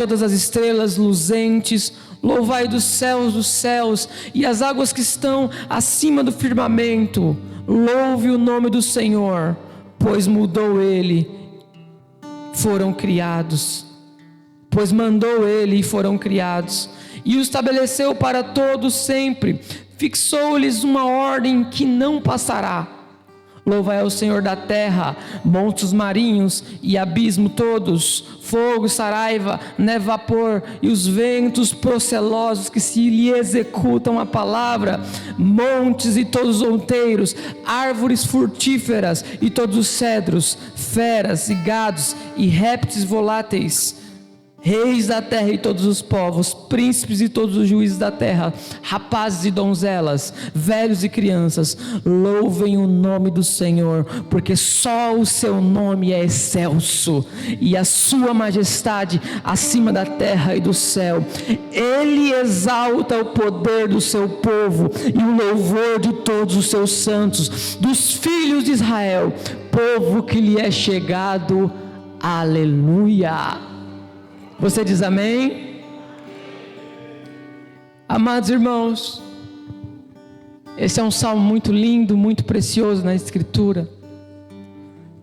todas as estrelas luzentes, louvai dos céus, e as águas que estão acima do firmamento, louve o nome do Senhor, pois mudou ele, foram criados, pois mandou ele e foram criados, e o estabeleceu para todos sempre, fixou-lhes uma ordem que não passará. Louvai ao Senhor da terra, montes marinhos e abismo todos, fogo, saraiva, neve, vapor e os ventos procelosos que se lhe executam a palavra, montes e todos os outeiros, árvores frutíferas e todos os cedros, feras e gados e répteis voláteis, reis da terra e todos os povos, príncipes e todos os juízes da terra, rapazes e donzelas, velhos e crianças, louvem o nome do Senhor, porque só o seu nome é excelso, e a sua majestade acima da terra e do céu. Ele exalta o poder do seu povo e o louvor de todos os seus santos, dos filhos de Israel, povo que lhe é chegado. Aleluia. Você diz amém? Amados irmãos, esse é um salmo muito lindo, muito precioso na Escritura,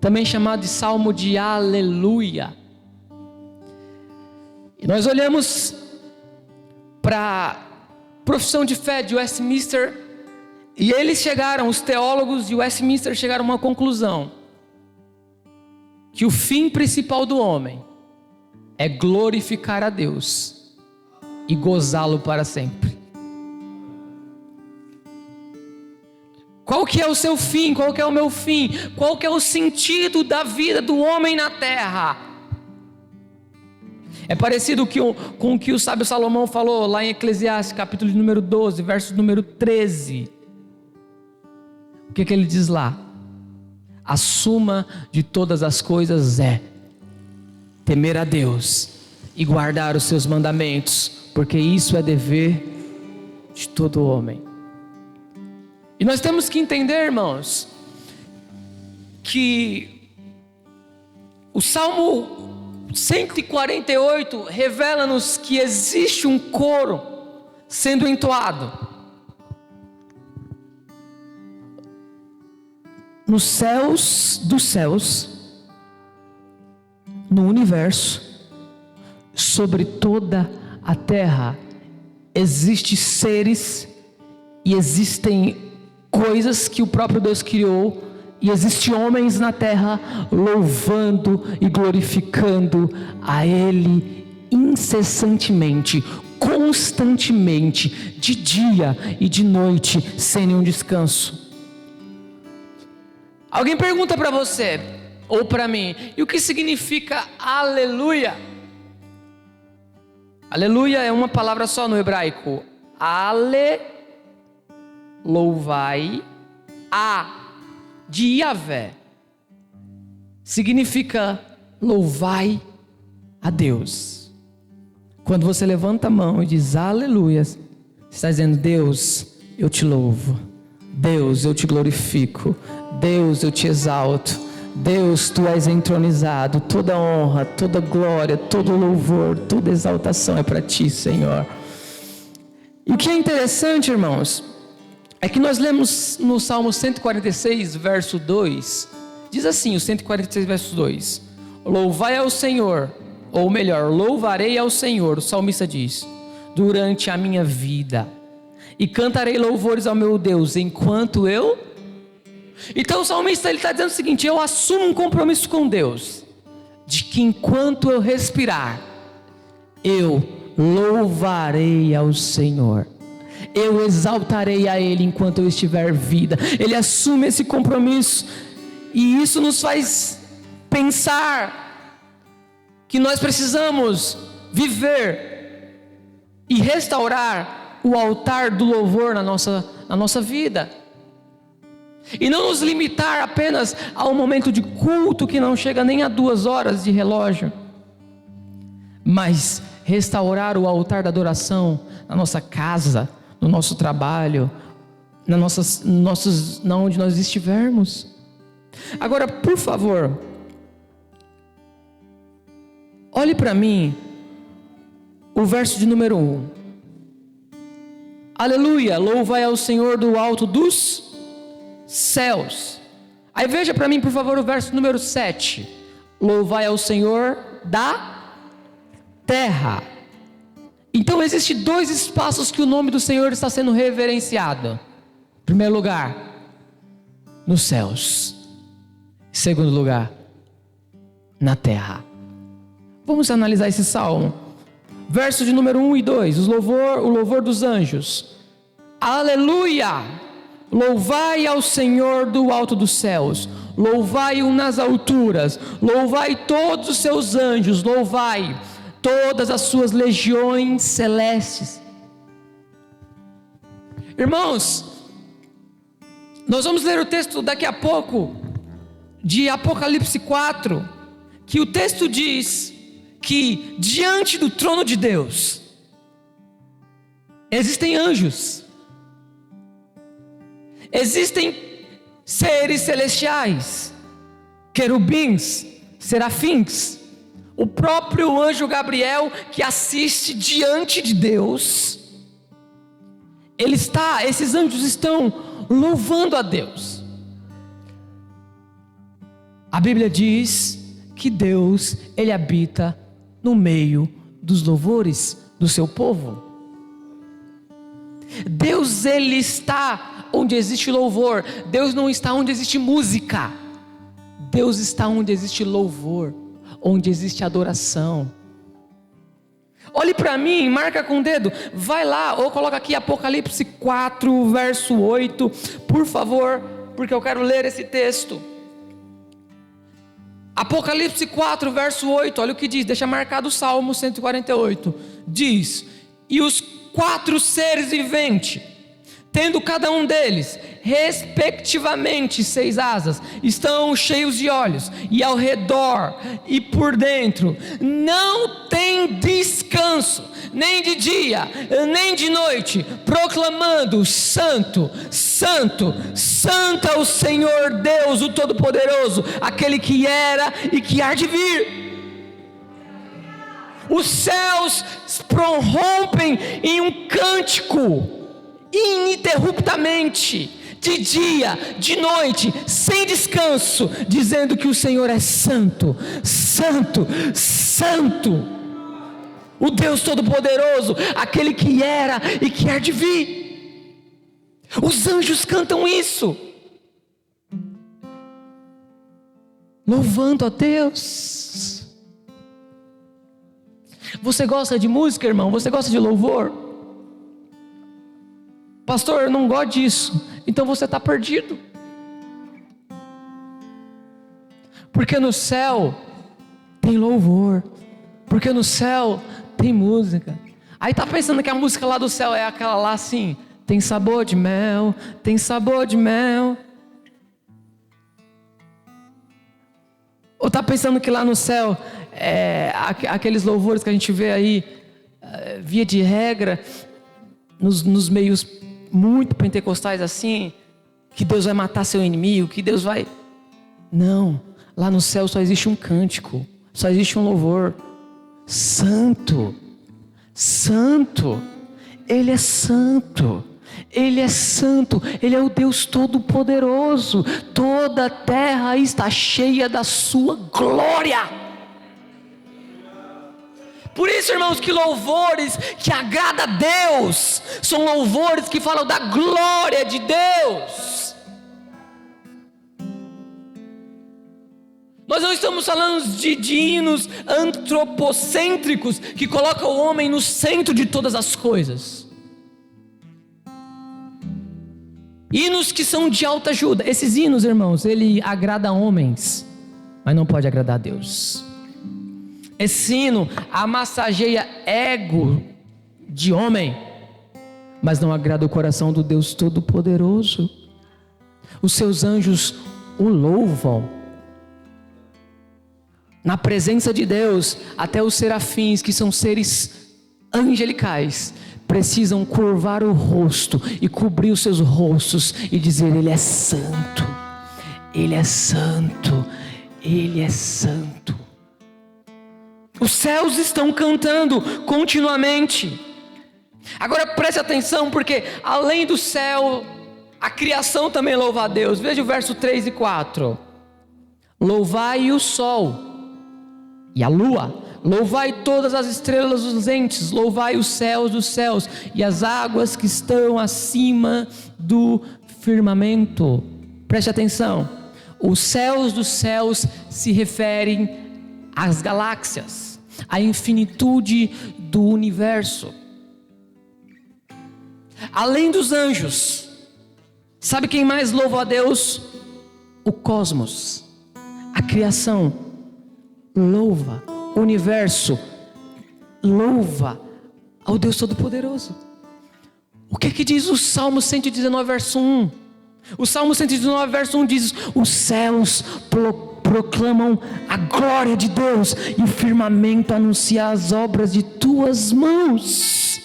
também chamado de salmo de aleluia. E nós olhamos para a profissão de fé de Westminster, e eles chegaram, os teólogos de Westminster chegaram a uma conclusão, que o fim principal do homem é glorificar a Deus e gozá-lo para sempre. Qual que é o seu fim? Qual que é o meu fim? Qual que é o sentido da vida do homem na terra? É parecido com o que o sábio Salomão falou lá em Eclesiastes, capítulo número 12, verso número 13. O que ele diz lá? A suma de todas as coisas é temer a Deus e guardar os seus mandamentos, porque isso é dever de todo homem. E nós temos que entender, irmãos, que o Salmo 148 revela-nos que existe um coro sendo entoado nos céus dos céus, no universo, sobre toda a terra, existem seres e existem coisas que o próprio Deus criou, e existem homens na terra louvando e glorificando a Ele incessantemente, constantemente, de dia e de noite, sem nenhum descanso. Alguém pergunta para você ou para mim, e o que significa aleluia? Aleluia é uma palavra só no hebraico. Ale, louvai, a, de Yahvé, significa louvai a Deus. Quando você levanta a mão e diz aleluia, você está dizendo: Deus, eu te louvo, Deus, eu te glorifico, Deus, eu te exalto, Deus, tu és entronizado, toda honra, toda glória, todo louvor, toda exaltação é para ti, Senhor. E o que é interessante, irmãos, é que nós lemos no Salmo 146, verso 2, diz assim, o 146, verso 2, louvai ao Senhor, ou melhor, louvarei ao Senhor, o salmista diz, durante a minha vida, e cantarei louvores ao meu Deus, enquanto eu... Então o salmista está dizendo o seguinte: eu assumo um compromisso com Deus, de que enquanto eu respirar, eu louvarei ao Senhor, eu exaltarei a Ele enquanto eu estiver vida. Ele assume esse compromisso, e isso nos faz pensar que nós precisamos viver e restaurar o altar do louvor na nossa vida, e não nos limitar apenas a um momento de culto que não chega nem a 2 horas de relógio, mas restaurar o altar da adoração na nossa casa, no nosso trabalho, na onde nós estivermos. Agora, por favor, olhe para mim o verso de número 1. Aleluia, louvai ao Senhor do alto dos céus. Aí veja para mim, por favor, o verso número 7. Louvai ao Senhor da terra. Então existem dois espaços que o nome do Senhor está sendo reverenciado. Em primeiro lugar, nos céus. Em segundo lugar, na terra. Vamos analisar esse salmo. Verso de número 1 e 2. O louvor dos anjos. Aleluia! Louvai ao Senhor do alto dos céus. Louvai-o nas alturas. Louvai todos os seus anjos. Louvai todas as suas legiões celestes. Irmãos, nós vamos ler o texto daqui a pouco, de Apocalipse 4, que o texto diz que diante do trono de Deus existem anjos, existem seres celestiais, querubins, serafins, o próprio anjo Gabriel que assiste diante de Deus. Esses anjos estão louvando a Deus. A Bíblia diz que Deus, Ele habita no meio dos louvores do seu povo. Deus, Ele está onde existe louvor. Deus não está onde existe música. Deus está onde existe louvor, onde existe adoração. Olhe para mim, marca com o dedo, vai lá, ou coloca aqui Apocalipse 4, verso 8, por favor, porque eu quero ler esse texto. Apocalipse 4, verso 8, olha o que diz, deixa marcado o Salmo 148, diz: e os 4 seres viventes, tendo cada um deles, respectivamente 6 asas, estão cheios de olhos, e ao redor e por dentro, não tem descanso, nem de dia, nem de noite, proclamando: Santo, Santo, Santo é o Senhor Deus, o Todo-Poderoso, aquele que era e que há de vir. Os céus prorrompem em um cântico, ininterruptamente, de dia, de noite, sem descanso, dizendo que o Senhor é santo, santo, santo, o Deus Todo-Poderoso, aquele que era e que há de vir. Os anjos cantam isso, louvando a Deus. Você gosta de música, irmão? Você gosta de louvor? Pastor, eu não gosto disso. Então você está perdido. Porque no céu tem louvor. Porque no céu tem música. Aí tá pensando que a música lá do céu é aquela lá assim: tem sabor de mel, tem sabor de mel. Ou tá pensando que lá no céu aqueles louvores que a gente vê aí, via de regra, nos meios muito pentecostais assim, que Deus vai matar seu inimigo, que Deus vai... Não, lá no céu só existe um cântico, só existe um louvor. Santo, santo, Ele é santo, Ele é santo, Ele é o Deus Todo-Poderoso, toda a terra está cheia da sua glória. Por isso, irmãos, que louvores que agradam a Deus são louvores que falam da glória de Deus. Nós não estamos falando de hinos antropocêntricos que colocam o homem no centro de todas as coisas. Hinos que são de alta ajuda. Esses hinos, irmãos, ele agrada homens, mas não pode agradar a Deus. Esse hino amassageia ego de homem, mas não agrada o coração do Deus Todo-Poderoso. Os seus anjos o louvam. Na presença de Deus, até os serafins, que são seres angelicais, precisam curvar o rosto e cobrir os seus rostos e dizer: Ele é santo, Ele é santo, Ele é santo. Os céus estão cantando continuamente. Agora preste atenção, porque além do céu, a criação também louva a Deus. Veja o verso 3 e 4. Louvai o sol e a lua, louvai todas as estrelas luzentes, louvai os céus dos céus e as águas que estão acima do firmamento. Preste atenção, os céus dos céus se referem às galáxias, à infinitude do universo. Além dos anjos, sabe quem mais louva a Deus? O cosmos, a criação, louva o universo, louva ao Deus Todo-Poderoso. O que diz o Salmo 119, verso 1? O Salmo 119, verso 1 diz: os céus proclamam a glória de Deus, e o firmamento anuncia as obras de tuas mãos.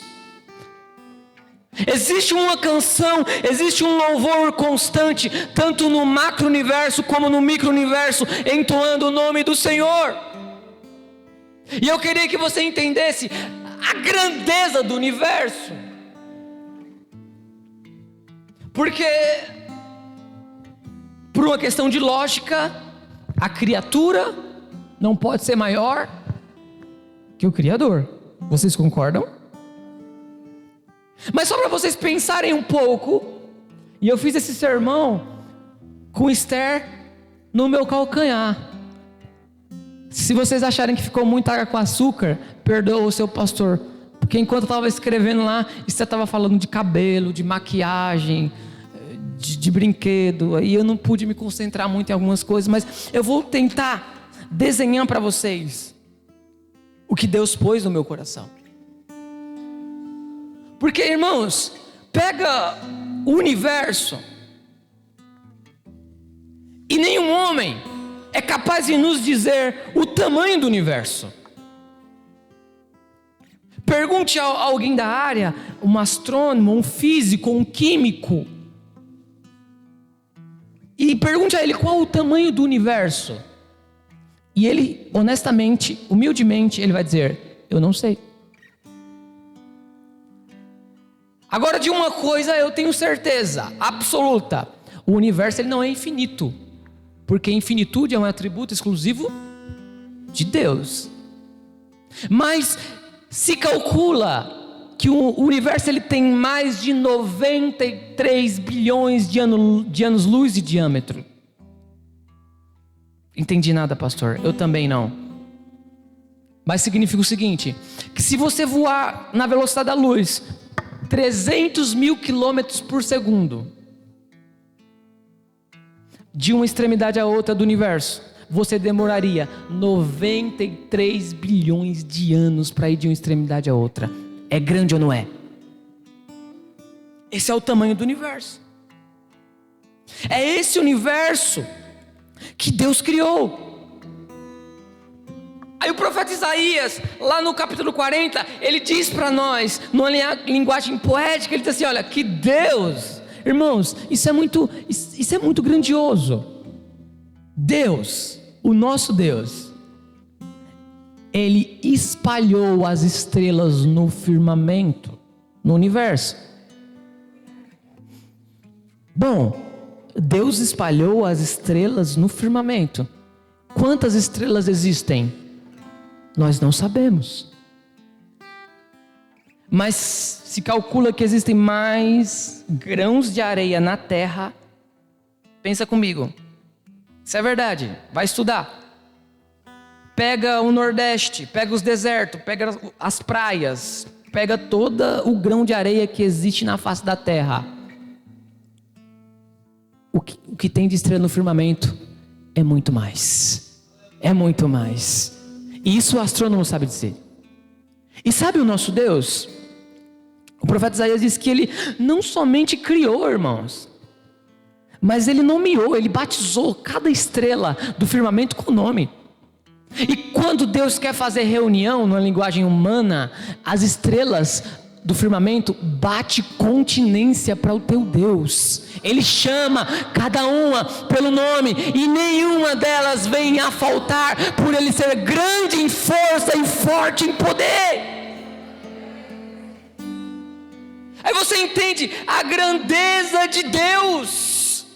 Existe uma canção, existe um louvor constante, tanto no macro-universo como no micro-universo, entoando o nome do Senhor. E eu queria que você entendesse a grandeza do universo, porque, por uma questão de lógica, a criatura não pode ser maior que o Criador. Vocês concordam? Mas só para vocês pensarem um pouco, e eu fiz esse sermão com Esther no meu calcanhar. Se vocês acharem que ficou muita água com açúcar, perdoa o seu pastor, porque enquanto eu estava escrevendo lá, Esther estava falando de cabelo, de maquiagem, de brinquedo, e eu não pude me concentrar muito em algumas coisas, mas eu vou tentar desenhar para vocês o que Deus pôs no meu coração. Porque, irmãos, pega o universo, e nenhum homem é capaz de nos dizer o tamanho do universo. Pergunte a alguém da área, um astrônomo, um físico, um químico, e pergunte a ele qual o tamanho do universo. E ele, honestamente, humildemente, ele vai dizer: eu não sei. Agora, de uma coisa eu tenho certeza absoluta: o universo ele não é infinito, porque infinitude é um atributo exclusivo de Deus. Mas se calcula que o universo ele tem mais de 93 bilhões de anos-luz de diâmetro. Entendi nada, pastor? Eu também não. Mas significa o seguinte: que se você voar na velocidade da luz 300 mil quilômetros por segundo, de uma extremidade à outra do universo, você demoraria 93 bilhões de anos para ir de uma extremidade à outra. É grande ou não é? Esse é o tamanho do universo. É esse universo que Deus criou. Aí o profeta Isaías, lá no capítulo 40, ele diz para nós, numa linguagem poética, ele diz assim: olha, que Deus, irmãos, isso é muito grandioso. Deus, o nosso Deus, Ele espalhou as estrelas no firmamento, no universo. Bom, Deus espalhou as estrelas no firmamento. Quantas estrelas existem? Nós não sabemos. Mas se calcula que existem mais grãos de areia na terra. Pensa comigo. Isso é verdade, vai estudar. Pega o Nordeste, pega os desertos, pega as praias, pega todo o grão de areia que existe na face da terra. O que tem de estrela no firmamento é muito mais. É muito mais. E isso o astrônomo sabe dizer. E sabe o nosso Deus? O profeta Isaías diz que Ele não somente criou, irmãos, mas Ele nomeou, Ele batizou cada estrela do firmamento com o nome. E quando Deus quer fazer reunião, numa linguagem humana, as estrelas do firmamento bate continência para o teu Deus. Ele chama cada uma pelo nome e nenhuma delas vem a faltar, por ele ser grande em força e forte em poder. Aí você entende a grandeza de Deus.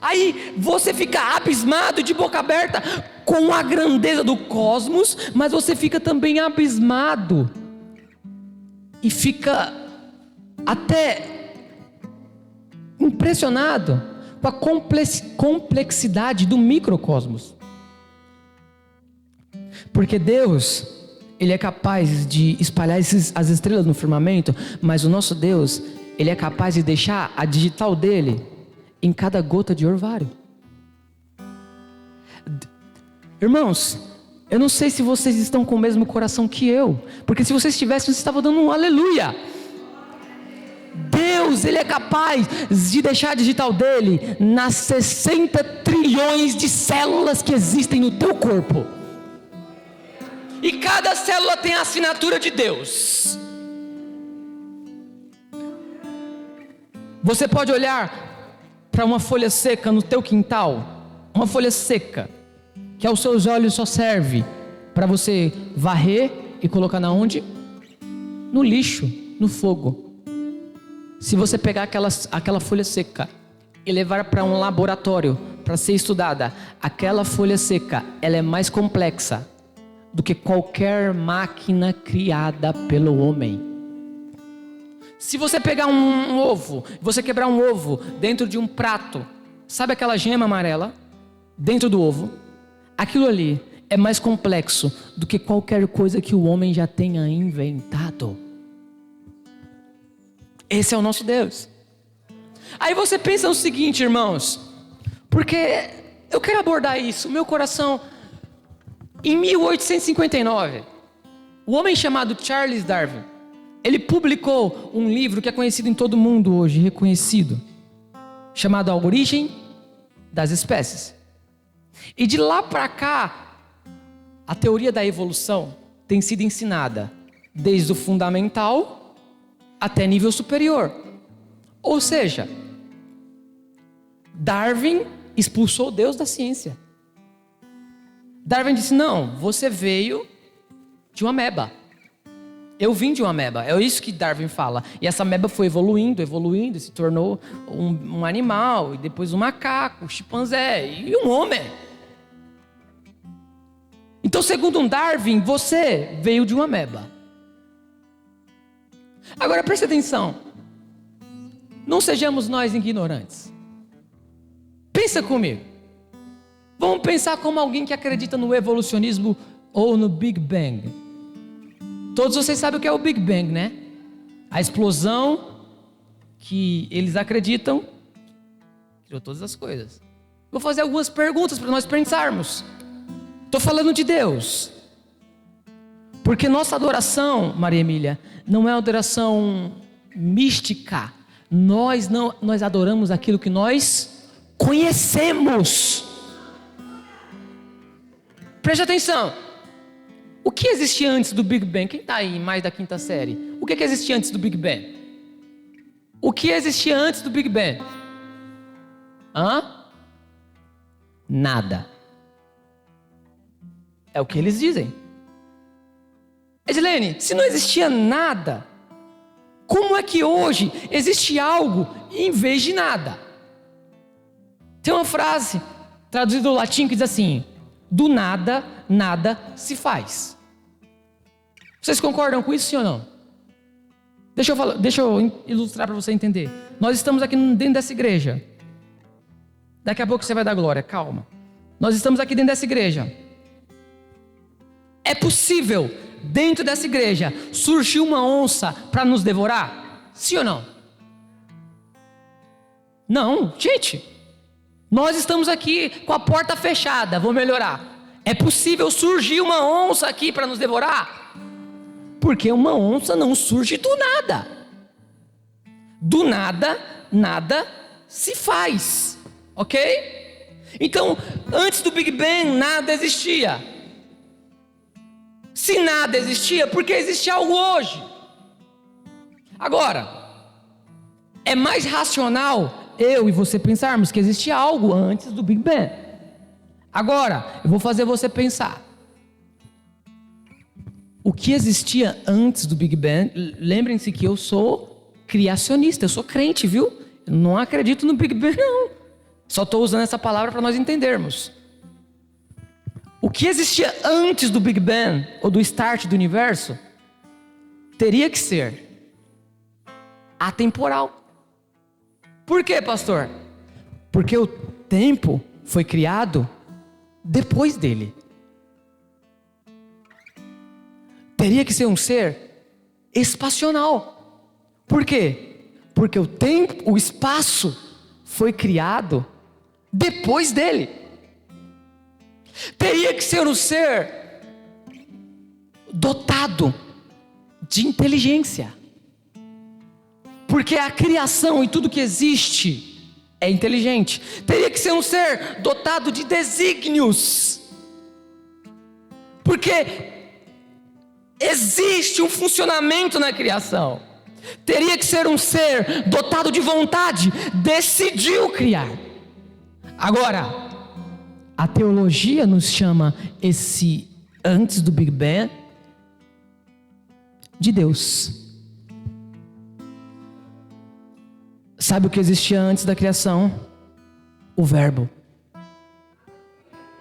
Aí você fica abismado, de boca aberta, com a grandeza do cosmos, mas você fica também abismado e fica até impressionado com a complexidade do microcosmos. Porque Deus, Ele é capaz de espalhar as estrelas no firmamento, mas o nosso Deus, Ele é capaz de deixar a digital dele em cada gota de orvalho. Irmãos, eu não sei se vocês estão com o mesmo coração que eu, porque se vocês tivessem, vocês estavam dando um aleluia. Deus, Ele é capaz de deixar a digital dele nas 60 trilhões de células que existem no teu corpo. E cada célula tem a assinatura de Deus. Você pode olhar para uma folha seca no teu quintal, uma folha seca, que aos seus olhos só serve para você varrer e colocar na onde? No lixo, no fogo. Se você pegar aquela folha seca e levar para um laboratório para ser estudada, aquela folha seca, ela é mais complexa do que qualquer máquina criada pelo homem. Se você pegar um ovo, você quebrar um ovo dentro de um prato, sabe aquela gema amarela dentro do ovo? Aquilo ali é mais complexo do que qualquer coisa que o homem já tenha inventado. Esse é o nosso Deus. Aí você pensa o seguinte, irmãos, porque eu quero abordar isso, meu coração. Em 1859, o homem chamado Charles Darwin, ele publicou um livro que é conhecido em todo mundo hoje, reconhecido, chamado A Origem das Espécies. E de lá para cá, a teoria da evolução tem sido ensinada desde o fundamental até nível superior. Ou seja, Darwin expulsou Deus da ciência. Darwin disse: não, você veio de uma ameba. Eu vim de uma ameba. É isso que Darwin fala. E essa ameba foi evoluindo, e se tornou um animal, e depois um macaco, um chimpanzé e um homem. Então, segundo Darwin, você veio de uma ameba. Agora preste atenção. Não sejamos nós ignorantes. Pensa comigo. Vamos pensar como alguém que acredita no evolucionismo ou no Big Bang. Todos vocês sabem o que é o Big Bang, né? A explosão que eles acreditam criou todas as coisas. Vou fazer algumas perguntas para nós pensarmos. Estou falando de Deus. Porque nossa adoração, Maria Emília, não é adoração mística. Nós adoramos aquilo que nós conhecemos. Preste atenção. O que existia antes do Big Bang? Quem está aí mais da quinta série? O que existia antes do Big Bang? O que existia antes do Big Bang? Nada. É o que eles dizem. Edilene, se não existia nada, como é que hoje existe algo em vez de nada? Tem uma frase traduzida do latim que diz assim: do nada, nada se faz. Vocês concordam com isso, sim ou não? Deixa eu ilustrar para você entender. Nós estamos aqui dentro dessa igreja. Daqui a pouco você vai dar glória, calma. Nós estamos aqui dentro dessa igreja. É possível, dentro dessa igreja, surgir uma onça para nos devorar? Sim ou não? Não, gente. Nós estamos aqui com a porta fechada, vou melhorar. É possível surgir uma onça aqui para nos devorar? Porque uma onça não surge do nada. Do nada, nada se faz. Ok? Então, antes do Big Bang, nada existia. Se nada existia, por que existe algo hoje? Agora, é mais racional eu e você pensarmos que existia algo antes do Big Bang. Agora, eu vou fazer você pensar. O que existia antes do Big Bang? Lembrem-se que eu sou criacionista, eu sou crente, viu? Eu não acredito no Big Bang, não. Só estou usando essa palavra para nós entendermos. O que existia antes do Big Bang, ou do start do universo, teria que ser atemporal. Por quê, pastor? Porque o tempo foi criado depois dele. Teria que ser um ser espacional. Por quê? Porque o tempo, o espaço foi criado depois dele. Teria que ser um ser dotado de inteligência. Porque a criação e tudo que existe é inteligente. Teria que ser um ser dotado de desígnios. Porque existe um funcionamento na criação. Teria que ser um ser dotado de vontade. Decidiu criar. Agora, a teologia nos chama esse antes do Big Bang de Deus. Sabe o que existia antes da criação? O Verbo.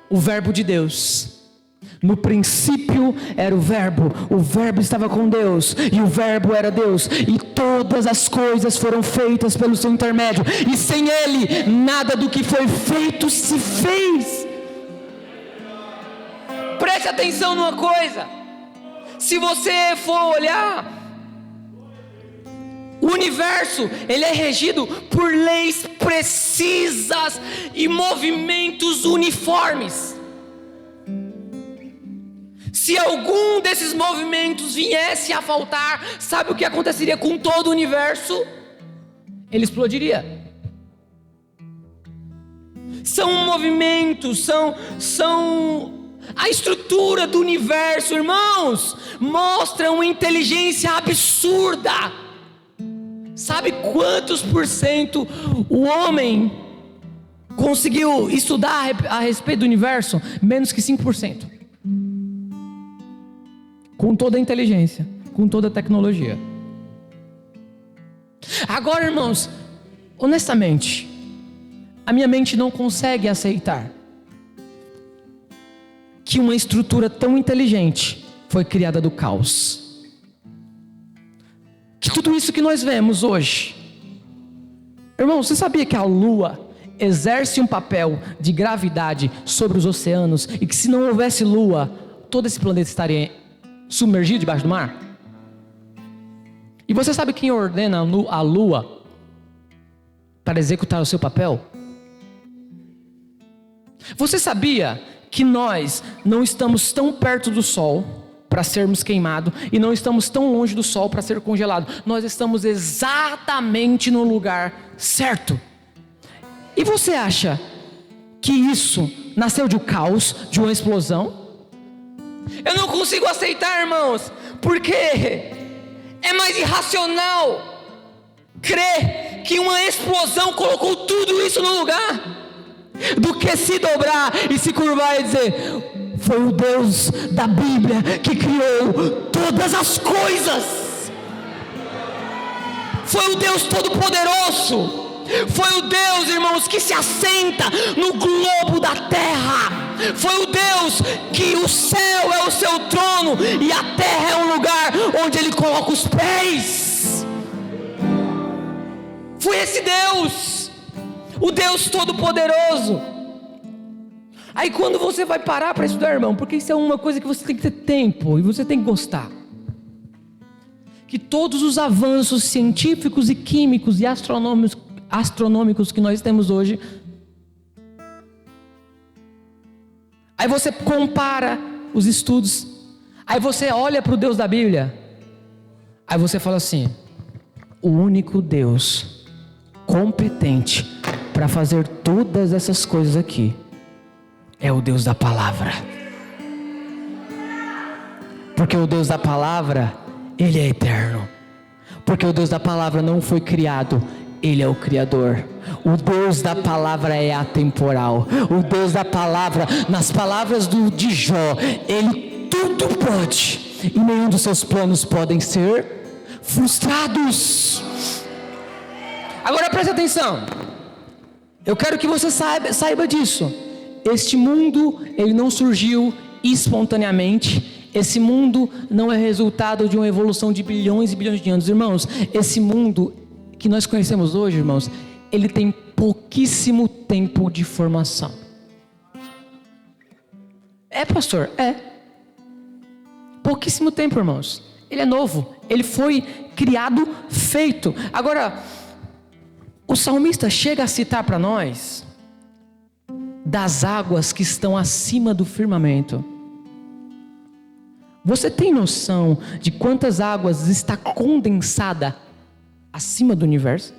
O Verbo de Deus. No princípio era o Verbo estava com Deus, e o Verbo era Deus, e todas as coisas foram feitas pelo seu intermédio, e sem Ele, nada do que foi feito se fez. Preste atenção numa coisa, se você for olhar, o universo, ele é regido por leis precisas e movimentos uniformes. Se algum desses movimentos viesse a faltar, sabe o que aconteceria com todo o universo? Ele explodiria. São movimentos, são a estrutura do universo, irmãos, mostra uma inteligência absurda. Sabe quantos por cento o homem conseguiu estudar a respeito do universo? Menos que 5%. Com toda a inteligência, com toda a tecnologia. Agora, irmãos, honestamente, a minha mente não consegue aceitar que uma estrutura tão inteligente foi criada do caos. Que tudo isso que nós vemos hoje, irmão, você sabia que a Lua exerce um papel de gravidade sobre os oceanos, e que se não houvesse Lua, todo esse planeta estaria submergido debaixo do mar? E você sabe quem ordena a Lua para executar o seu papel? Você sabia que nós não estamos tão perto do Sol para sermos queimados, e não estamos tão longe do Sol para ser congelado? Nós estamos exatamente no lugar certo. E você acha que isso nasceu de um caos, de uma explosão? Eu não consigo aceitar, irmãos, porque é mais irracional crer que uma explosão colocou tudo isso no lugar, do que se dobrar e se curvar e dizer: foi o Deus da Bíblia que criou todas as coisas. Foi o Deus Todo-Poderoso. Foi o Deus, irmãos, que se assenta no globo da terra. Foi o Deus que o céu é o seu trono e a terra é um lugar onde Ele coloca os pés. Foi esse Deus, o Deus Todo-Poderoso. Aí quando você vai parar para estudar, irmão, porque isso é uma coisa que você tem que ter tempo e você tem que gostar, que todos os avanços científicos e químicos e astronômicos que nós temos hoje, aí você compara os estudos, aí você olha para o Deus da Bíblia, aí você fala assim: o único Deus competente para fazer todas essas coisas aqui é o Deus da palavra. Porque o Deus da palavra, Ele é eterno. Porque o Deus da palavra não foi criado, Ele é o Criador. O Deus da palavra é atemporal. O Deus da palavra, nas palavras de Jó, Ele tudo pode, e nenhum dos seus planos podem ser frustrados. Agora preste atenção, eu quero que você saiba disso. Este mundo, ele não surgiu espontaneamente. Esse mundo não é resultado de uma evolução de bilhões e bilhões de anos. Irmãos, esse mundo que nós conhecemos hoje, irmãos, ele tem pouquíssimo tempo de formação. É, pastor? É. Pouquíssimo tempo, irmãos. Ele é novo. Ele foi criado, feito. Agora, o salmista chega a citar para nós das águas que estão acima do firmamento. Você tem noção de quantas águas está condensada acima do universo?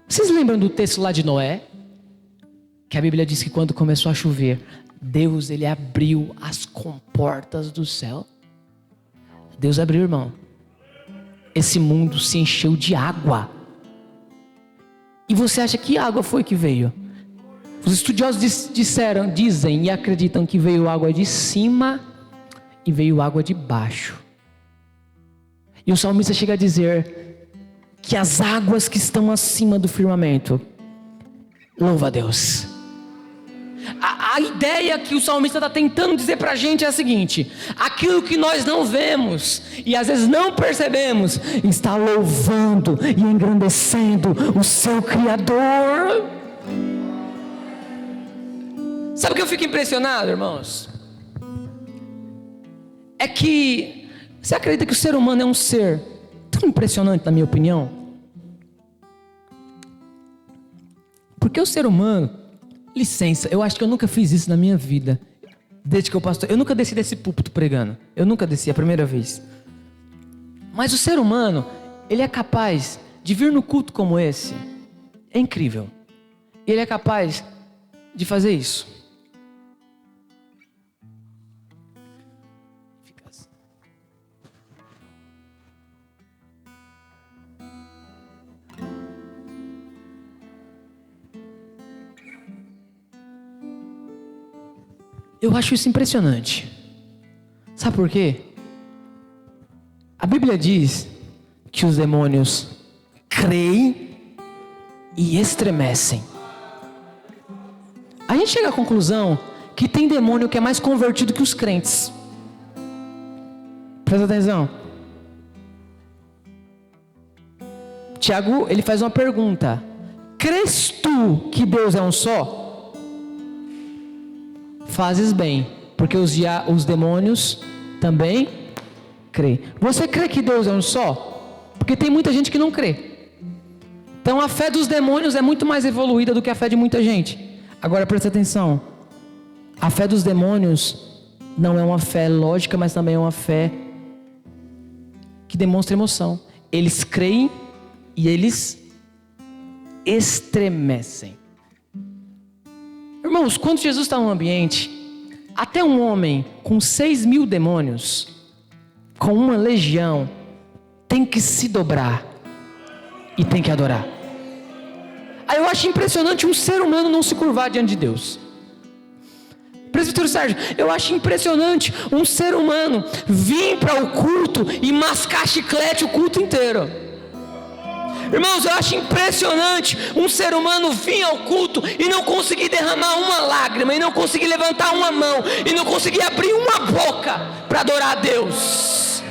Vocês lembram do texto lá de Noé? Que a Bíblia diz que quando começou a chover, Deus, ele abriu as comportas do céu. Deus abriu, irmão. Esse mundo se encheu de água. E você acha que água foi que veio? Os estudiosos dizem e acreditam que veio água de cima e veio água de baixo. E o salmista chega a dizer que as águas que estão acima do firmamento, louva a Deus. A ideia que o salmista está tentando dizer para a gente é a seguinte: aquilo que nós não vemos e às vezes não percebemos, está louvando e engrandecendo o seu Criador. Sabe o que eu fico impressionado, irmãos? É que você acredita que o ser humano é um ser tão impressionante, na minha opinião? Porque o ser humano, licença, eu acho que eu nunca fiz isso na minha vida. Desde que eu pastor, eu nunca desci desse púlpito pregando. Eu nunca desci, a primeira vez. Mas o ser humano, ele é capaz de vir no culto como esse. É incrível. Ele é capaz de fazer isso. Eu acho isso impressionante. Sabe por quê? A Bíblia diz que os demônios creem e estremecem. A gente chega à conclusão que tem demônio que é mais convertido que os crentes. Presta atenção. Tiago, ele faz uma pergunta: crês tu que Deus é um só? Fazes bem, porque os demônios também creem. Você crê que Deus é um só? Porque tem muita gente que não crê. Então a fé dos demônios é muito mais evoluída do que a fé de muita gente. Agora presta atenção. A fé dos demônios não é uma fé lógica, mas também é uma fé que demonstra emoção. Eles creem e eles estremecem. Irmãos, quando Jesus está num ambiente, até um homem com 6.000 demônios, com uma legião, tem que se dobrar e tem que adorar. Aí eu acho impressionante um ser humano não se curvar diante de Deus. Presbítero Sérgio, eu acho impressionante um ser humano vir para o culto e mascar chiclete o culto inteiro. Irmãos, eu acho impressionante um ser humano vir ao culto e não conseguir derramar uma lágrima, e não conseguir levantar uma mão, e não conseguir abrir uma boca para adorar a Deus.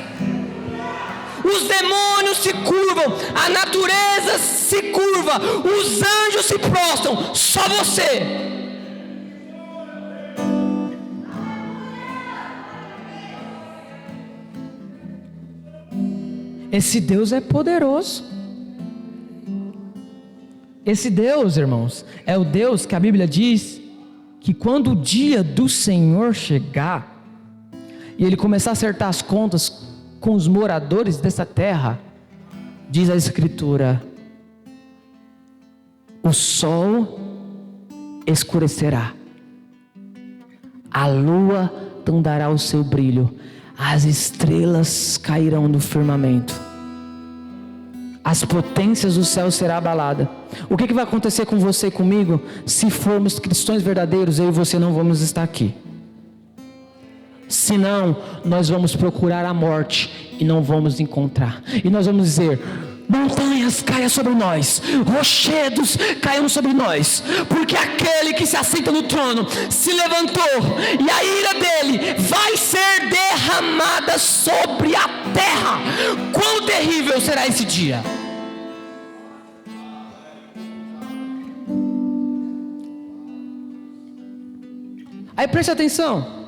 Os demônios se curvam, a natureza se curva, os anjos se prostram, só você. Esse Deus é poderoso. Esse Deus, irmãos, é o Deus que a Bíblia diz que quando o dia do Senhor chegar e Ele começar a acertar as contas com os moradores dessa terra, diz a Escritura, o sol escurecerá, a lua não dará o seu brilho, as estrelas cairão do firmamento, as potências do céu serão abaladas. O que vai acontecer com você e comigo? Se formos cristãos verdadeiros, eu e você não vamos estar aqui. Senão, nós vamos procurar a morte e não vamos encontrar. E nós vamos dizer: montanhas caiam sobre nós, rochedos caiam sobre nós, porque aquele que se assenta no trono se levantou, e a ira dele vai ser derramada sobre a terra. Quão terrível será esse dia! Aí preste atenção,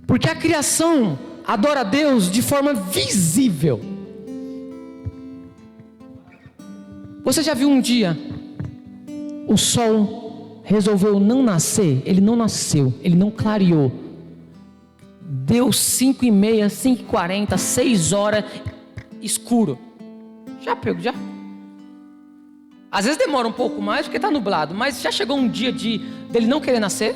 porque a criação adora a Deus de forma visível. Você já viu um dia o sol resolveu não nascer? Ele não nasceu, ele não clareou. Deu 5h30, 5h40, 6 horas, escuro. Já pegou, já? Às vezes demora um pouco mais porque está nublado, mas já chegou um dia dele não querer nascer?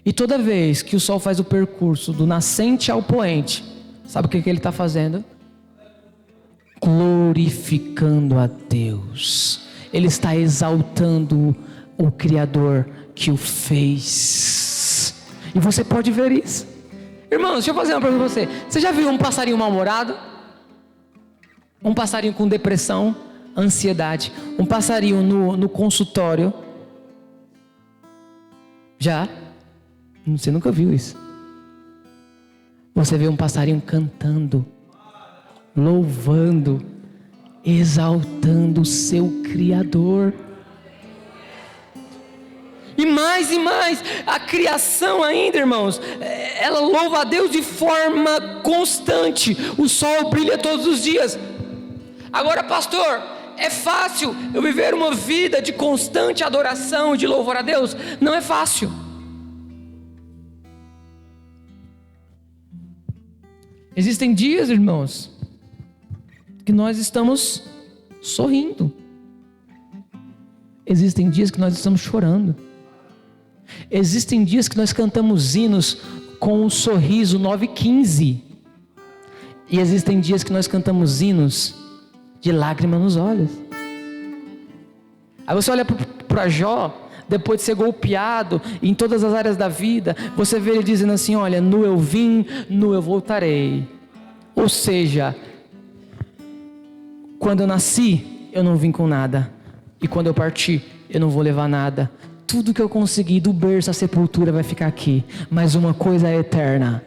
E toda vez que o sol faz o percurso do nascente ao poente, sabe o que ele está fazendo? Glorificando a Deus. Ele está exaltando o Criador que o fez. E você pode ver isso. Irmãos, deixa eu fazer uma pergunta para você. Você já viu um passarinho mal-humorado? Um passarinho com depressão, ansiedade? Um passarinho no consultório? Já? Você nunca viu isso. Você vê um passarinho cantando, louvando, exaltando o seu Criador. E mais, a criação ainda, irmãos, ela louva a Deus de forma constante. O sol brilha todos os dias. Agora, pastor, é fácil eu viver uma vida de constante adoração e de louvor a Deus? Não é fácil. Existem dias, irmãos, que nós estamos sorrindo. Existem dias que nós estamos chorando. Existem dias que nós cantamos hinos com um sorriso 9,15. E existem dias que nós cantamos hinos de lágrimas nos olhos. Aí você olha para Jó, depois de ser golpeado em todas as áreas da vida, você vê ele dizendo assim: olha, nu eu vim, nu eu voltarei. Ou seja, quando eu nasci, eu não vim com nada, e quando eu partir, eu não vou levar nada. Tudo que eu consegui, do berço à sepultura, vai ficar aqui, mas uma coisa é eterna: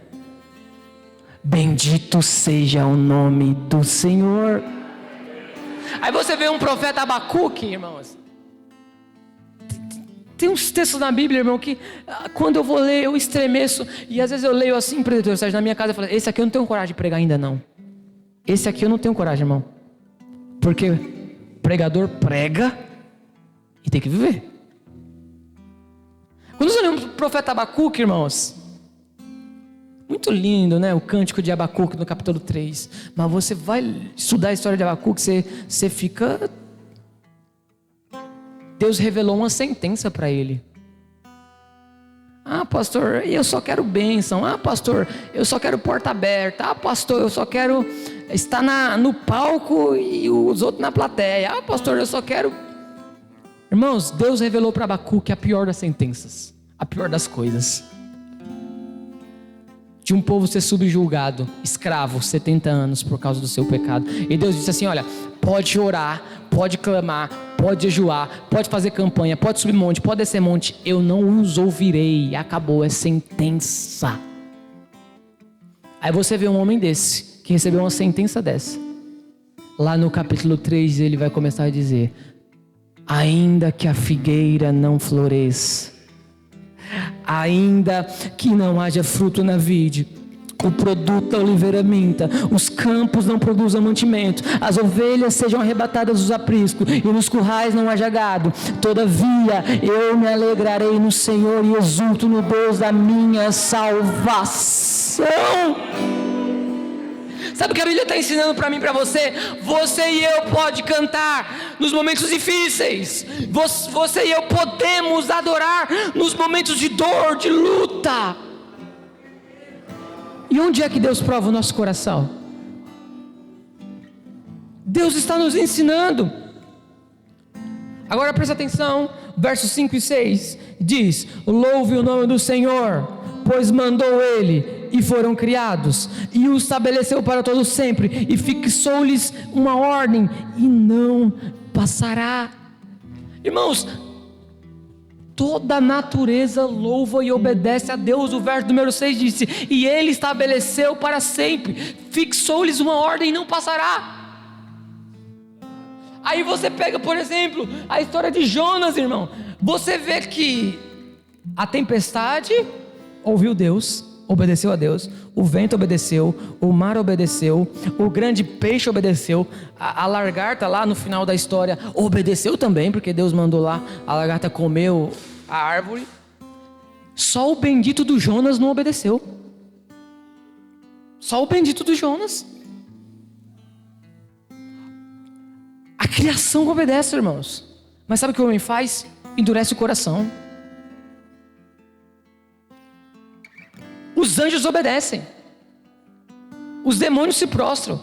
bendito seja o nome do Senhor. Aí você vê um profeta Abacuque, irmãos. Tem uns textos na Bíblia, irmão, que quando eu vou ler, eu estremeço. E às vezes eu leio assim, pregador, na minha casa eu falo: esse aqui eu não tenho coragem de pregar ainda não. Esse aqui eu não tenho coragem, irmão. Porque pregador prega e tem que viver. Quando nós olhamos para o profeta Abacuque, irmãos, muito lindo, né? O cântico de Abacuque no capítulo 3. Mas você vai estudar a história de Abacuque, você fica... Deus revelou uma sentença para ele. Ah, pastor, eu só quero bênção. Ah, pastor, eu só quero porta aberta. Ah, pastor, eu só quero estar no palco e os outros na plateia. Ah, pastor, eu só quero... Irmãos, Deus revelou para Abacuque a pior das sentenças, a pior das coisas. De um povo ser subjugado, escravo, 70 anos por causa do seu pecado. E Deus disse assim: olha, pode orar, pode clamar, pode jejuar, pode fazer campanha, pode subir monte, pode descer monte, eu não os ouvirei. Acabou, é sentença. Aí você vê um homem desse, que recebeu uma sentença dessa. Lá no capítulo 3 ele vai começar a dizer: ainda que a figueira não floresça, ainda que não haja fruto na vide, o produto da oliveira minta, os campos não produzam mantimento, as ovelhas sejam arrebatadas dos apriscos e nos currais não haja gado, todavia eu me alegrarei no Senhor e exulto no Deus da minha salvação. Sabe o que a Bíblia está ensinando para mim e para você? Você e eu pode cantar nos momentos difíceis. Você e eu podemos adorar nos momentos de dor, de luta. E onde é que Deus prova o nosso coração? Deus está nos ensinando. Agora presta atenção, versos 5 e 6 diz: louve o nome do Senhor, pois mandou Ele e foram criados, e o estabeleceu para todos sempre, e fixou-lhes uma ordem, e não passará. Irmãos, toda a natureza louva e obedece a Deus. O verso número 6 disse: e Ele estabeleceu para sempre, fixou-lhes uma ordem e não passará. Aí você pega, por exemplo, a história de Jonas, irmão. Você vê que a tempestade ouviu Deus, obedeceu a Deus, o vento obedeceu, o mar obedeceu, o grande peixe obedeceu, a lagarta lá no final da história obedeceu também, porque Deus mandou lá, a lagarta comeu a árvore. Só o bendito do Jonas não obedeceu. Só o bendito do Jonas. A criação obedece, irmãos. Mas sabe o que o homem faz? Endurece o coração. Os anjos obedecem. Os demônios se prostram.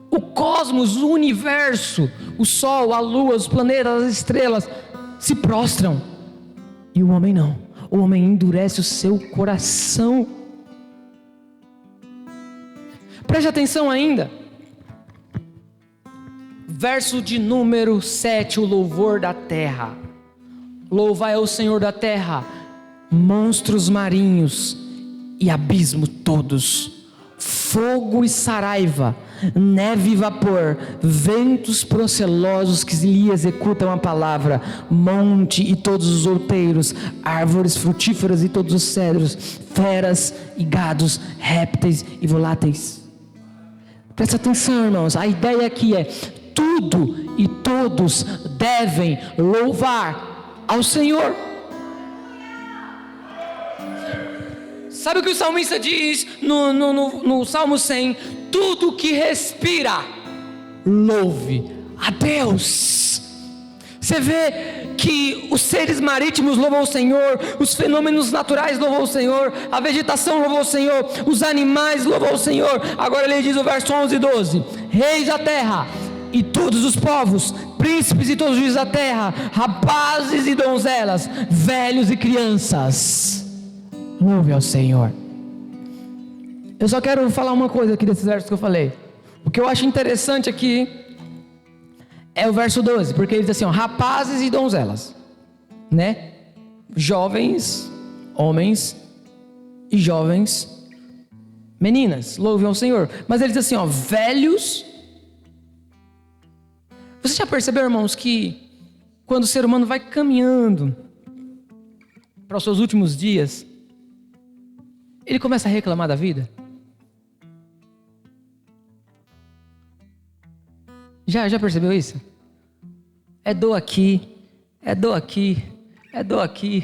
O cosmos, o universo, o sol, a lua, os planetas, as estrelas se prostram. E o homem não. O homem endurece o seu coração. Preste atenção ainda. Verso de número 7, o louvor da terra. Louvai ao Senhor da terra, monstros marinhos e abismo todos, fogo e saraiva, neve e vapor, ventos procelosos que lhe executam a palavra, monte e todos os outeiros, árvores frutíferas e todos os cedros, feras e gados, répteis e voláteis. Presta atenção, irmãos, a ideia aqui é: tudo e todos devem louvar ao Senhor. Sabe o que o salmista diz no Salmo 100? Tudo que respira, louve a Deus. Você vê que os seres marítimos louvam o Senhor, os fenômenos naturais louvam o Senhor, a vegetação louva o Senhor, os animais louvam o Senhor. Agora ele diz o verso 11 e 12: reis da terra e todos os povos, príncipes e todos os juízes da terra, rapazes e donzelas, velhos e crianças, louve ao Senhor. Eu só quero falar uma coisa aqui desses versos que eu falei. O que eu acho interessante aqui é o verso 12, porque ele diz assim, ó, rapazes e donzelas, né? Jovens, homens e jovens meninas, louvem ao Senhor. Mas ele diz assim, ó, velhos. Você já percebeu, irmãos, que quando o ser humano vai caminhando para os seus últimos dias, ele começa a reclamar da vida? Já percebeu isso? É dor aqui, é dor aqui, é dor aqui,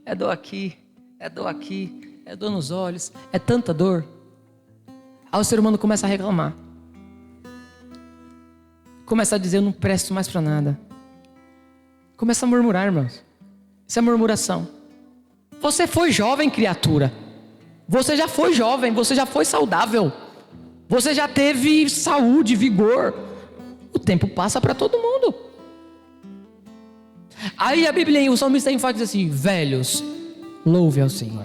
é dor aqui, é dor aqui, é dor nos olhos, é tanta dor. Aí o ser humano começa a reclamar. Começa a dizer, eu não presto mais para nada. Começa a murmurar, irmãos. Isso é murmuração. Você foi jovem, criatura. Você já foi jovem, você já foi saudável. Você já teve saúde, vigor. O tempo passa para todo mundo. Aí a Bíblia, o salmista enfatiza assim, velhos, louve ao Senhor.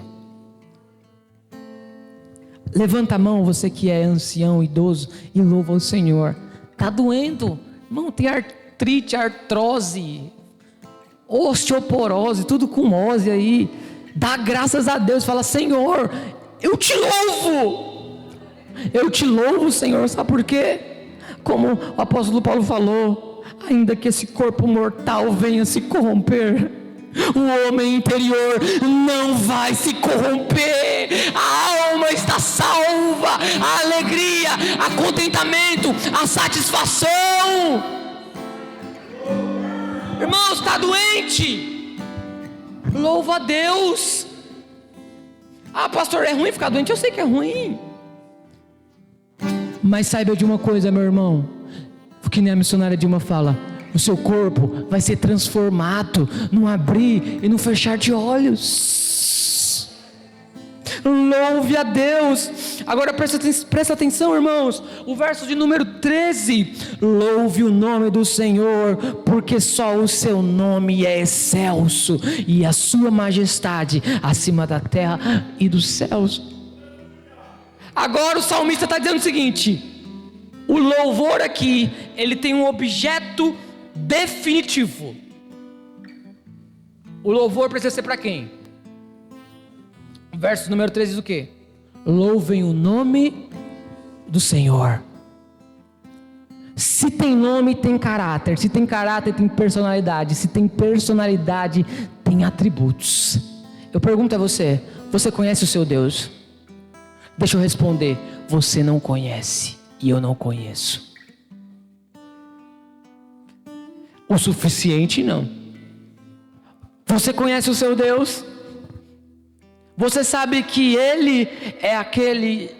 Levanta a mão, você que é ancião, idoso, e louva ao Senhor. Está doendo, irmão, tem artrite, artrose, osteoporose, tudo com ose aí. Dá graças a Deus, fala, Senhor, eu te louvo. Eu te louvo, Senhor, sabe por quê? Como o apóstolo Paulo falou, ainda que esse corpo mortal venha se corromper, o homem interior não vai se corromper. A alma está salva, a alegria, a contentamento, a satisfação. Irmão, está doente? Louva a Deus. Ah, pastor, é ruim ficar doente? Eu sei que é ruim. Mas saiba de uma coisa, meu irmão, que nem a missionária Dilma fala, o seu corpo vai ser transformado no abrir e no fechar de olhos. Louve a Deus. Agora presta atenção, irmãos, o verso de número 13: louve o nome do Senhor, porque só o seu nome é excelso, e a sua majestade acima da terra e dos céus. Agora o salmista está dizendo o seguinte: o louvor aqui, ele tem um objeto definitivo. O louvor precisa ser para quem? O verso número 13 diz o quê? Louvem o nome do Senhor. Se tem nome, tem caráter. Se tem caráter, tem personalidade. Se tem personalidade, tem atributos. Eu pergunto a você: você conhece o seu Deus? Deixa eu responder: você não conhece e eu não conheço. O suficiente não. Você conhece o seu Deus? Você sabe que Ele é aquele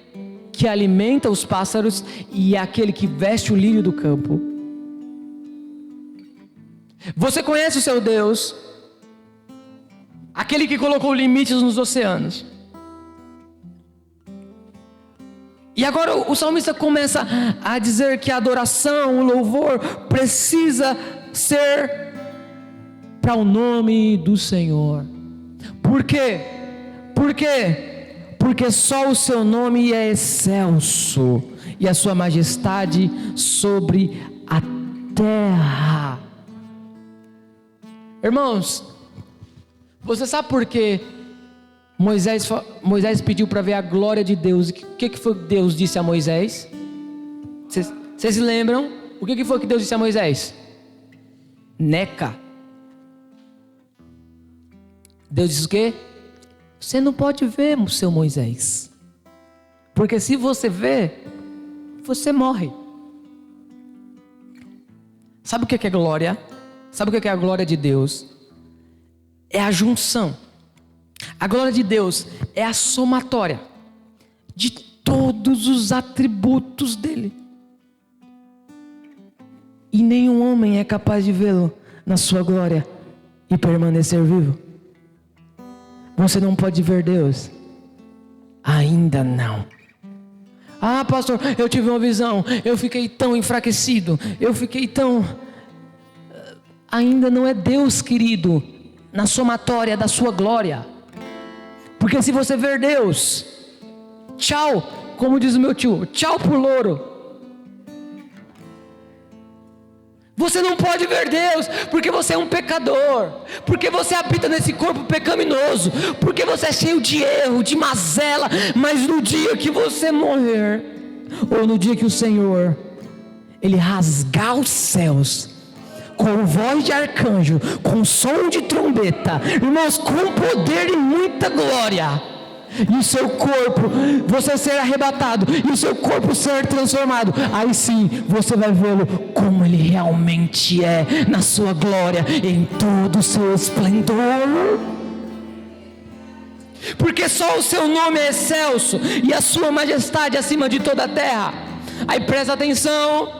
que alimenta os pássaros e é aquele que veste o lírio do campo. Você conhece o seu Deus? Aquele que colocou limites nos oceanos. E agora o salmista começa a dizer que a adoração, o louvor precisa ser para o nome do Senhor. Por quê? Por quê? Porque só o seu nome é excelso e a sua majestade sobre a terra. Irmãos, você sabe por que Moisés pediu para ver a glória de Deus? O que foi que Deus disse a Moisés? Vocês se lembram? O que foi que Deus disse a Moisés? Neca. Deus disse o quê? Você não pode ver, seu Moisés, porque se você ver, você morre. Sabe o que é glória? Sabe o que é a glória de Deus? É a junção. A glória de Deus é a somatória de todos os atributos dele, e nenhum homem é capaz de vê-lo na sua glória e permanecer vivo. Você não pode ver Deus? Ainda não. Ah, pastor, eu tive uma visão, eu fiquei tão enfraquecido, eu fiquei tão... Ainda não é Deus, querido, na somatória da sua glória. Porque se você ver Deus, tchau, como diz o meu tio, tchau pro louro. Você não pode ver Deus, porque você é um pecador, porque você habita nesse corpo pecaminoso, porque você é cheio de erro, de mazela. Mas no dia que você morrer, ou no dia que o Senhor, Ele rasgar os céus, com voz de arcanjo, com som de trombeta, irmãos, com poder e muita glória, e o seu corpo, você ser arrebatado, e o seu corpo ser transformado, aí sim, você vai vê-lo como ele realmente é, na sua glória, em todo o seu esplendor. Porque só o seu nome é excelso, e a sua majestade acima de toda a terra. Aí presta atenção,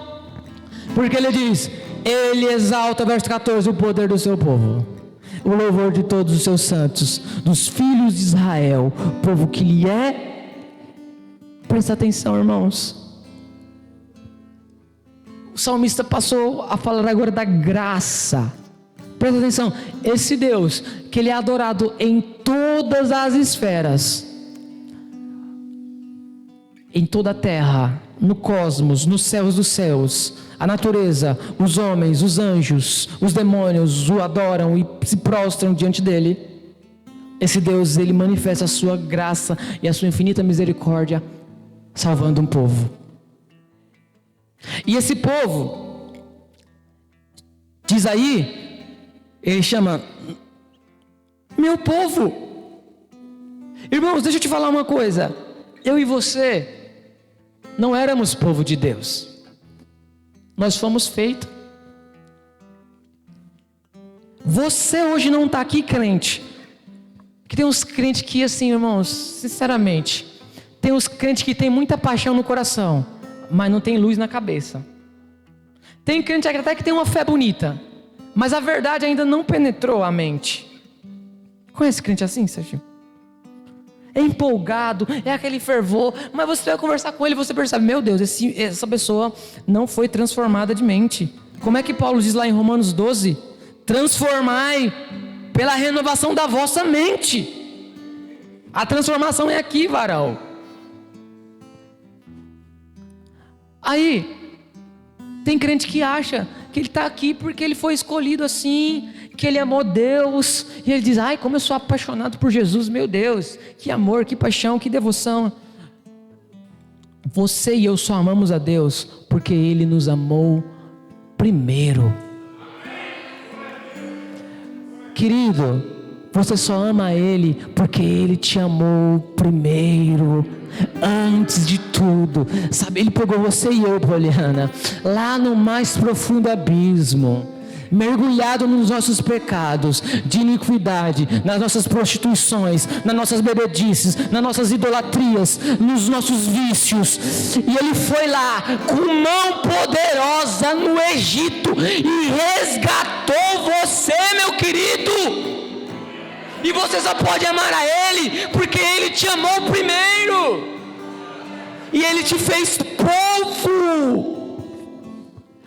porque ele diz: Ele exalta, verso 14, o poder do seu povo, o louvor de todos os seus santos, dos filhos de Israel, povo que lhe é. Presta atenção, irmãos. O salmista passou a falar agora da graça. Presta atenção, esse Deus, que Ele é adorado em todas as esferas, em toda a terra, no cosmos, nos céus dos céus, a natureza, os homens, os anjos, os demônios o adoram e se prostram diante dele. Esse Deus, Ele manifesta a sua graça e a sua infinita misericórdia, salvando um povo. E esse povo, diz aí, Ele chama meu povo. Irmãos, deixa eu te falar uma coisa. Eu e você não éramos povo de Deus. Nós fomos feitos. Você hoje não está aqui crente. Porque tem uns crentes que, assim, irmãos, sinceramente, tem uns crentes que tem muita paixão no coração, mas não tem luz na cabeça. Tem crente até que tem uma fé bonita, mas a verdade ainda não penetrou a mente. Conhece crente assim, Sérgio? é empolgado, é aquele fervor, mas você vai conversar com ele e você percebe, meu Deus, essa pessoa não foi transformada de mente. Como é que Paulo diz lá em Romanos 12? Transformai pela renovação da vossa mente. A transformação é aqui, varão. Aí, tem crente que acha que ele está aqui porque ele foi escolhido assim, que ele amou Deus, e ele diz, ai, como eu sou apaixonado por Jesus, meu Deus, que amor, que paixão, que devoção. Você e eu só amamos a Deus porque Ele nos amou primeiro. Querido, você só ama Ele porque Ele te amou primeiro, antes de tudo. Sabe, Ele pegou você e eu, Poliana, lá no mais profundo abismo, mergulhado nos nossos pecados de iniquidade, nas nossas prostituições, nas nossas bebedices, nas nossas idolatrias, nos nossos vícios, e Ele foi lá com mão poderosa no Egito e resgatou você, meu querido. E você só pode amar a Ele porque Ele te amou primeiro, e Ele te fez povo.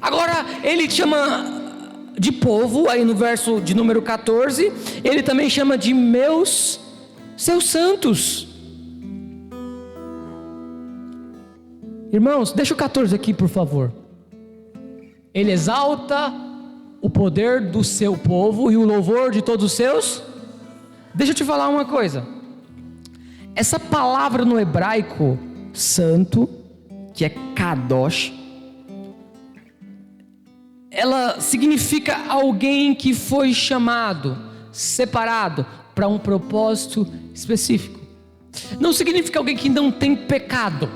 Agora Ele te chama de povo, aí no verso de número 14, Ele também chama de seus santos. Irmãos, deixa o 14 aqui, por favor. Ele exalta o poder do seu povo e o louvor de todos os seus. Deixa eu te falar uma coisa. Essa palavra no hebraico, santo, que é kadosh, ela significa alguém que foi chamado, separado para um propósito específico. Não significa alguém que não tem pecado.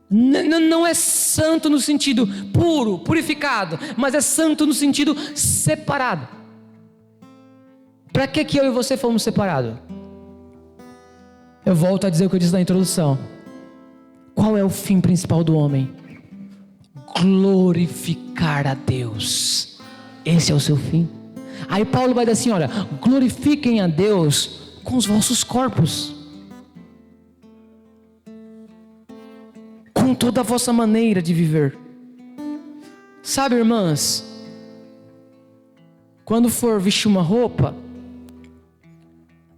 Não é santo no sentido puro, purificado, mas é santo no sentido separado. Para que eu e você fomos separados? Eu volto a dizer o que eu disse na introdução. Qual é o fim principal do homem? Glorificar a Deus. Esse é o seu fim. Aí Paulo vai dizer assim, olha, glorifiquem a Deus com os vossos corpos, com toda a vossa maneira de viver. Sabe, irmãs, quando for vestir uma roupa,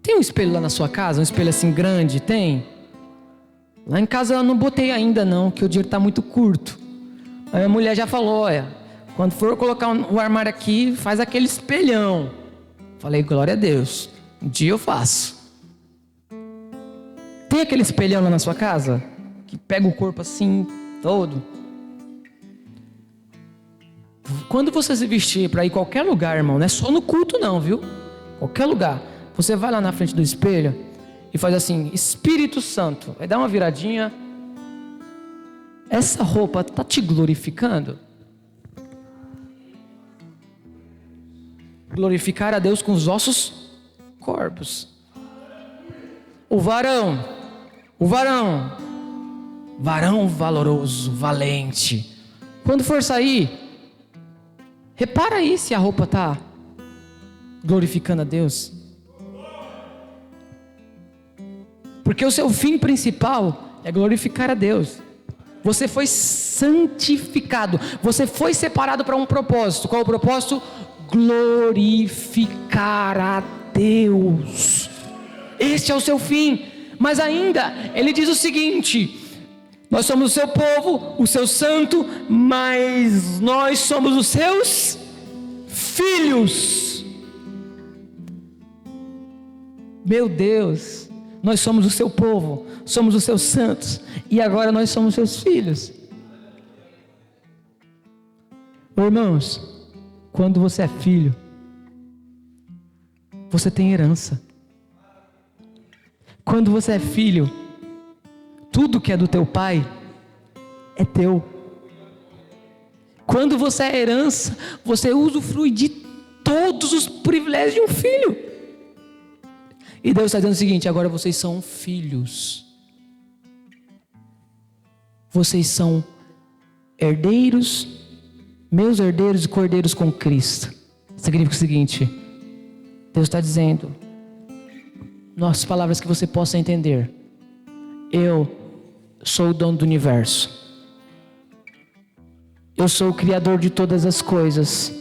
tem um espelho lá na sua casa, um espelho assim grande, tem? Lá em casa eu não botei ainda não, que o dinheiro está muito curto. A minha mulher já falou, olha, quando for colocar o armário aqui, faz aquele espelhão. Falei, glória a Deus, um dia eu faço. Tem aquele espelhão lá na sua casa? Que pega o corpo assim, todo. Quando você se vestir para ir qualquer lugar, irmão, não é só no culto não, viu? Qualquer lugar. Você vai lá na frente do espelho e faz assim, Espírito Santo. Vai dar uma viradinha. Essa roupa está te glorificando? Glorificar a Deus com os vossos corpos. O varão valoroso, valente. Quando for sair, repara aí se a roupa está glorificando a Deus. Porque o seu fim principal é glorificar a Deus. Você foi santificado, você foi separado para um propósito. Qual é o propósito? Glorificar a Deus. Este é o seu fim. Mas ainda, ele diz o seguinte: nós somos o seu povo, o seu santo, mas nós somos os seus filhos. Meu Deus, nós somos o seu povo, somos os seus santos, e agora nós somos seus filhos. Irmãos, quando você é filho, você tem herança. Quando você é filho, tudo que é do teu pai é teu. Quando você é herança, você usufrui de todos os privilégios de um filho. E Deus está dizendo o seguinte: agora vocês são filhos. Vocês são herdeiros, meus herdeiros e cordeiros com Cristo. Significa o seguinte: Deus está dizendo, Nossas palavras que você possa entender. Eu sou o dono do universo. Eu sou o criador de todas as coisas.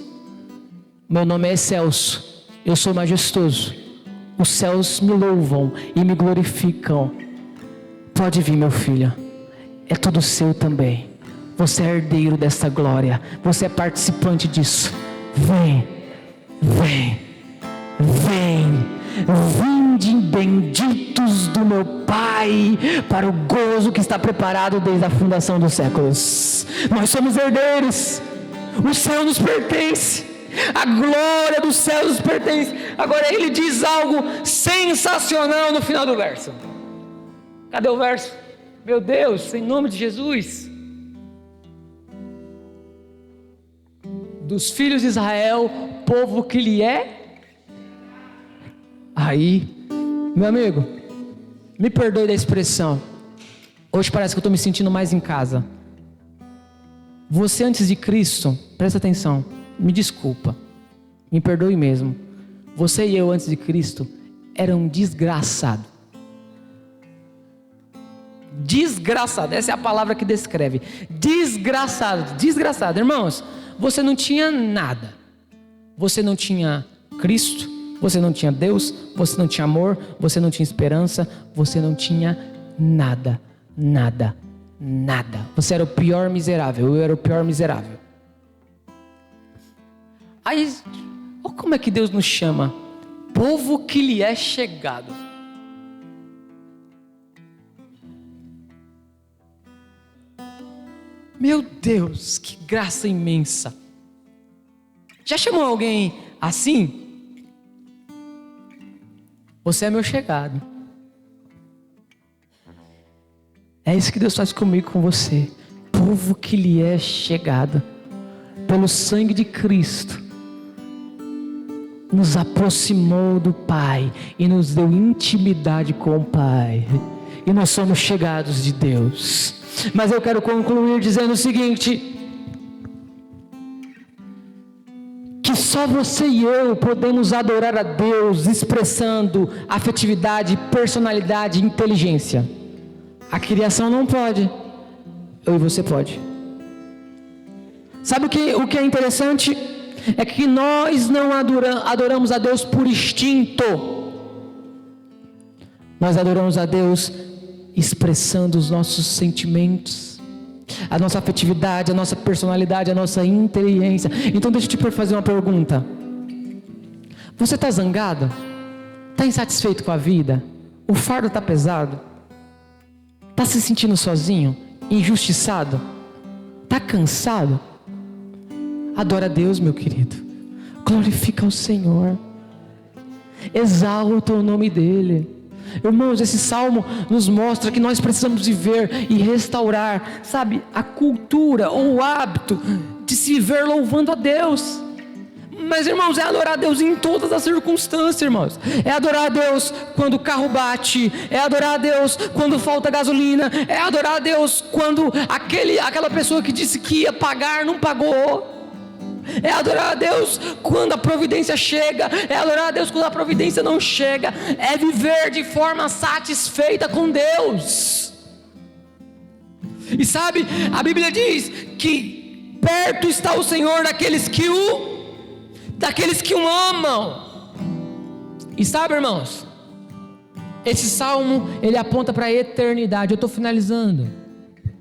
Meu nome é excelso. Eu sou majestoso. Os céus me louvam e me glorificam. Pode vir, meu filho. É tudo seu também. Você é herdeiro dessa glória. Você é participante disso. Vem, vem, vem. Vinde, benditos do meu Pai, para o gozo que está preparado desde a fundação dos séculos. Nós somos herdeiros. O céu nos pertence. A glória do céu nos pertence. Agora ele diz algo sensacional no final do verso. Cadê o verso? Meu Deus, em nome de Jesus. Dos filhos de Israel, povo que lhe é. Aí, meu amigo, me perdoe da expressão. Hoje parece que eu estou me sentindo mais em casa. Você antes de Cristo, presta atenção, me desculpa, me perdoe mesmo. Você e eu antes de Cristo eram desgraçados. Desgraçado, essa é a palavra que descreve. Desgraçado, desgraçado. Irmãos, você não tinha nada. Você não tinha Cristo. Você não tinha Deus, você não tinha amor, você não tinha esperança, você não tinha nada, nada, nada. Você era o pior miserável, eu era o pior miserável. Aí, olha como é que Deus nos chama, povo que lhe é chegado. Meu Deus, que graça imensa. Já chamou alguém assim? Você é meu chegado. É isso que Deus faz comigo, com você. Povo que lhe é chegado. Pelo sangue de Cristo. Nos aproximou do Pai. E nos deu intimidade com o Pai. E nós somos chegados de Deus. Mas eu quero concluir dizendo o seguinte. Que só você e eu podemos adorar a Deus expressando afetividade, personalidade e inteligência. A criação não pode. Eu e você pode. Sabe o que é interessante? É que nós não adoramos a Deus por instinto. Nós adoramos a Deus expressando os nossos sentimentos, a nossa afetividade, a nossa personalidade, a nossa inteligência. Então deixa eu te fazer uma pergunta. Você está zangado? Está insatisfeito com a vida? O fardo está pesado? Está se sentindo sozinho? Injustiçado? Está cansado? Adora a Deus, meu querido. Glorifica o Senhor. Exalta o nome dEle. Irmãos, esse salmo nos mostra que nós precisamos viver e restaurar, sabe, a cultura ou o hábito de se ver louvando a Deus. Mas, irmãos, é adorar a Deus em todas as circunstâncias, irmãos. É adorar a Deus quando o carro bate. É adorar a Deus quando falta gasolina. É adorar a Deus quando aquela pessoa que disse que ia pagar não pagou. É adorar a Deus quando a providência chega. É adorar a Deus quando a providência não chega. É viver de forma satisfeita com Deus. E sabe, a Bíblia diz que perto está o Senhor daqueles que o amam. E sabe, irmãos, esse salmo, ele aponta para a eternidade. Eu estou finalizando.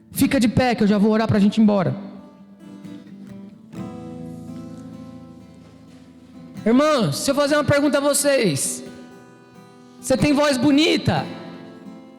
Fica de pé que eu já vou orar para a gente ir embora. Irmãos, se eu fazer uma pergunta a vocês: você tem voz bonita?